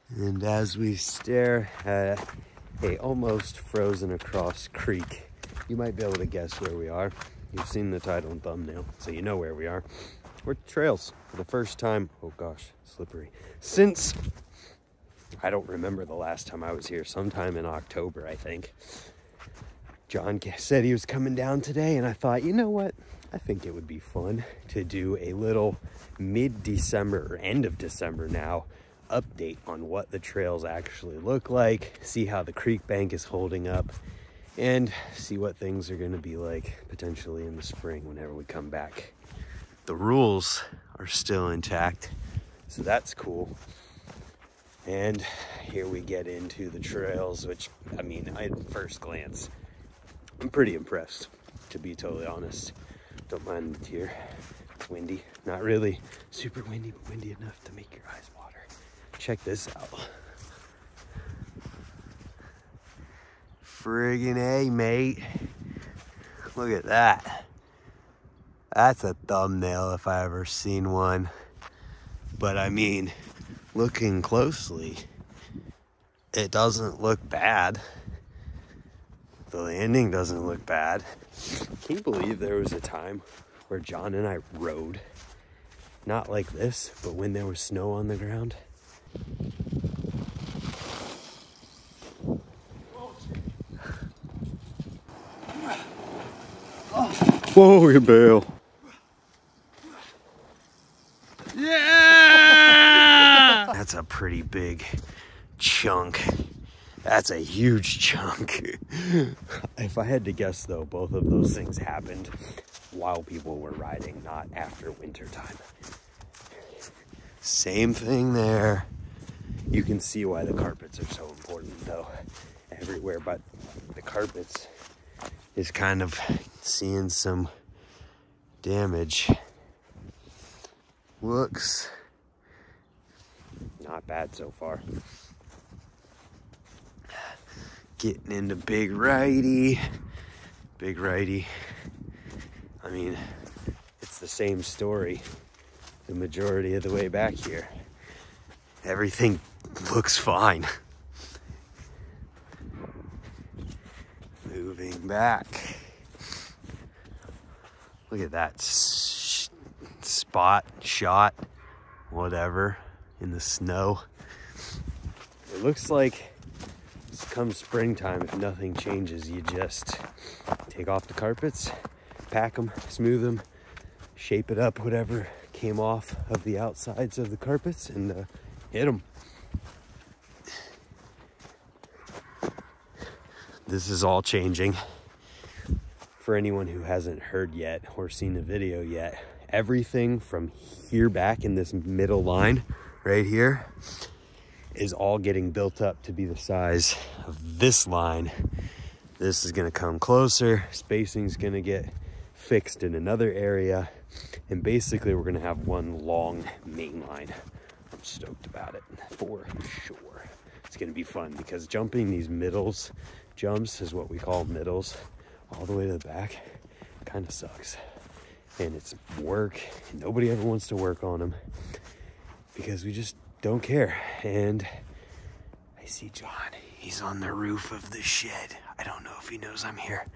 And as we stare at a almost frozen across creek, you might be able to guess where we are. You've seen the title and thumbnail, so you know where we are. We're at the trails for the first time. Oh gosh, slippery. Since, I don't remember the last time I was here, sometime in October, I think. John said he was coming down today, and I thought, you know what? I think it would be fun to do a little mid-December, or end of December now, update on what the trails actually look like, see how the creek bank is holding up, and see what things are going to be like potentially in the spring whenever we come back. The rules are still intact, so that's cool. And here we get into the trails, which, I mean, at first glance, I'm pretty impressed, to be totally honest. Don't mind the tear. It's windy. Not really super windy, but windy enough to make your eyes water. Check this out. Friggin' A, mate. Look at that. That's a thumbnail if I ever seen one. But I mean, looking closely, it doesn't look bad. The landing doesn't look bad. Can you believe there was a time where John and I rode? Not like this, but when there was snow on the ground. Whoa, you bail. Yeah! That's a pretty big chunk. That's a huge chunk. If I had to guess though, both of those things happened while people were riding, not after winter time. Same thing there. You can see why the carpets are so important though, everywhere, but the carpets is kind of seeing some damage. Looks not bad so far. Getting into big righty. I mean, it's the same story the majority of the way back here. Everything looks fine. Moving back. Look at that shot, whatever, in the snow. It looks like come springtime, if nothing changes, you just take off the carpets, pack them, smooth them, shape it up, whatever came off of the outsides of the carpets, and hit them. This is all changing. For anyone who hasn't heard yet or seen the video yet, everything from here back in this middle line right here is all getting built up to be the size of this line. This is gonna come closer, spacing's gonna get fixed in another area, and basically we're gonna have one long main line. I'm stoked about it, for sure. It's gonna be fun because jumping these middles, jumps is what we call middles, all the way to the back, kind of sucks. And it's work, and nobody ever wants to work on them because we just don't care. And I see John, he's on the roof of the shed. I don't know if he knows I'm here.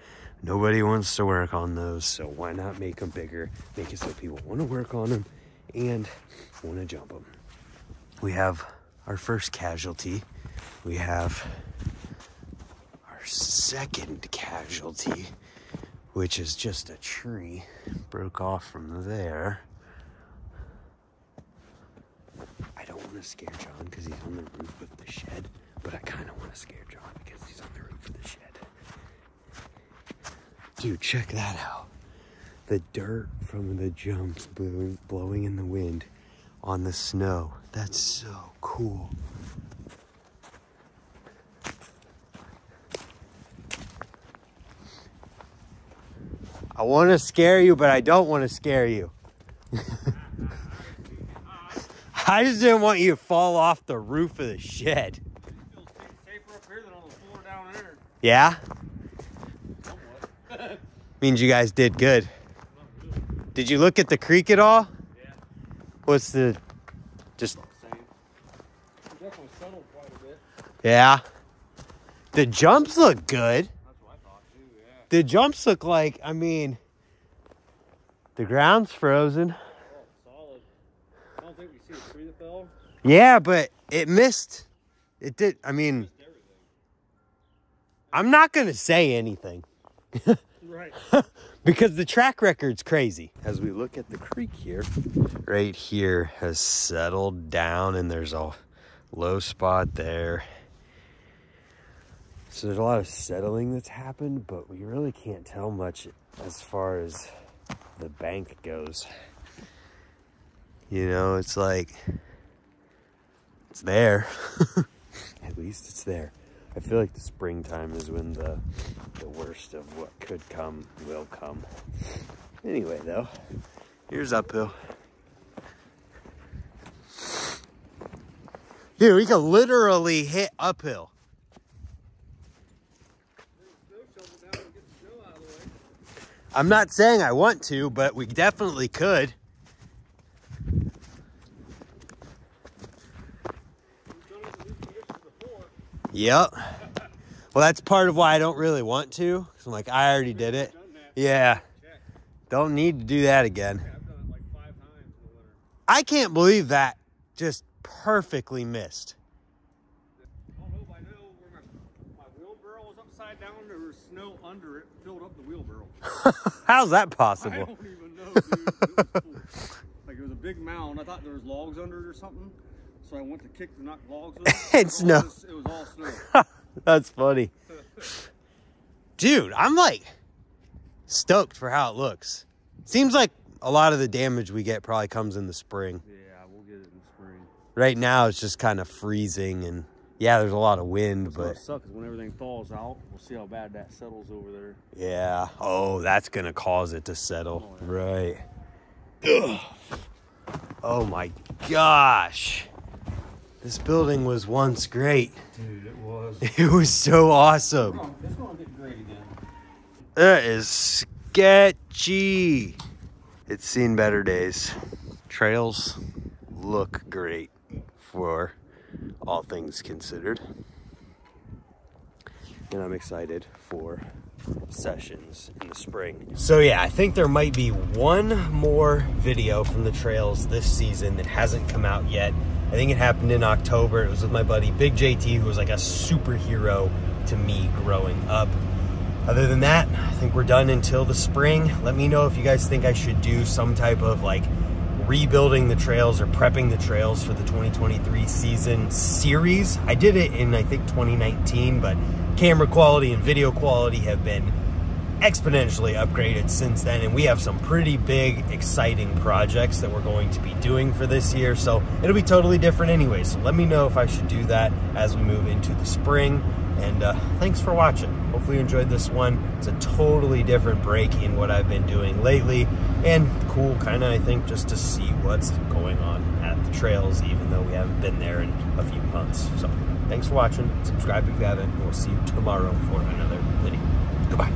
Nobody wants to work on those, so why not make them bigger, make it so people want to work on them and want to jump them. We have our first casualty. We have our second casualty, which is just a tree broke off from there. I don't want to scare John because he's on the roof of the shed, but I kind of want to scare John because he's on the roof of the shed. Dude, check that out. The dirt from the jumps blowing in the wind on the snow. That's so cool. I want to scare you, but I don't want to scare you. I just didn't want you to fall off the roof of the shed. It feels safer up here than on the floor down there. Yeah? Somewhat. Means you guys did good. Did you look at the creek at all? Yeah. What's the... just... Same. definitely settled quite a bit. Yeah. The jumps look good. That's what I thought too, yeah. The jumps look like, I mean, the ground's frozen. Oh, solid. I don't think we see a tree that fell. Yeah, but it missed. It did. I mean, Missed everything. I'm not going to say anything. Right. Because the track record's crazy. As we look at the creek here, right here has settled down and there's a low spot there. So there's a lot of settling that's happened, but we really can't tell much as far as the bank goes. You know, it's like, it's there. At least it's there. I feel like the springtime is when the worst of what could come will come. Anyway, though, here's uphill. Dude, we can literally hit uphill. I'm not saying I want to, but we definitely could. Yep. Well, that's part of why I don't really want to. I'm like, I already did it. Yeah. Don't need to do that again. I've done it like 5 times in the winter. I can't believe that just perfectly missed. I don't know if I know where my wheelbarrow was upside down. There was snow under it, filled up the wheelbarrow. How's that I possible? don't even know, dude. It was cool. Like, it was a big mound. I thought there was logs under it or something. So I went to kick to knock logs over. And snow. It was all snow. That's funny. Dude, I'm like stoked for how it looks. Seems like a lot of the damage we get probably comes in the spring. Yeah, we'll get it in the spring. Right now it's just kind of freezing and yeah, there's a lot of wind, but What sucks is when everything thaws out, we'll see how bad that settles over there. yeah. Oh, that's gonna cause it to settle. Oh, yeah. Right. Ugh. Oh my gosh. This building was once great. Dude, it was. It was so awesome. It's gonna get great again. That is sketchy. It's seen better days. Trails look great for all things considered. And I'm excited for sessions in the spring. So yeah, I think there might be one more video from the trails this season that hasn't come out yet. I think it happened in October. It was with my buddy Big JT, who was like a superhero to me growing up. Other than that, I think we're done until the spring. Let me know if you guys think I should do some type of like rebuilding the trails or prepping the trails for the 2023 season series. I did it in, I think, 2019, but camera quality and video quality have been exponentially upgraded since then, and we have some pretty big, exciting projects that we're going to be doing for this year, so it'll be totally different anyway. So let me know if I should do that as we move into the spring, and thanks for watching. Hopefully you enjoyed this one. It's a totally different break in what I've been doing lately, and cool kind of, I think, just to see what's going on at the trails, even though we haven't been there in a few months. So thanks for watching. Subscribe if you haven't, and we'll see you tomorrow for another video. Goodbye.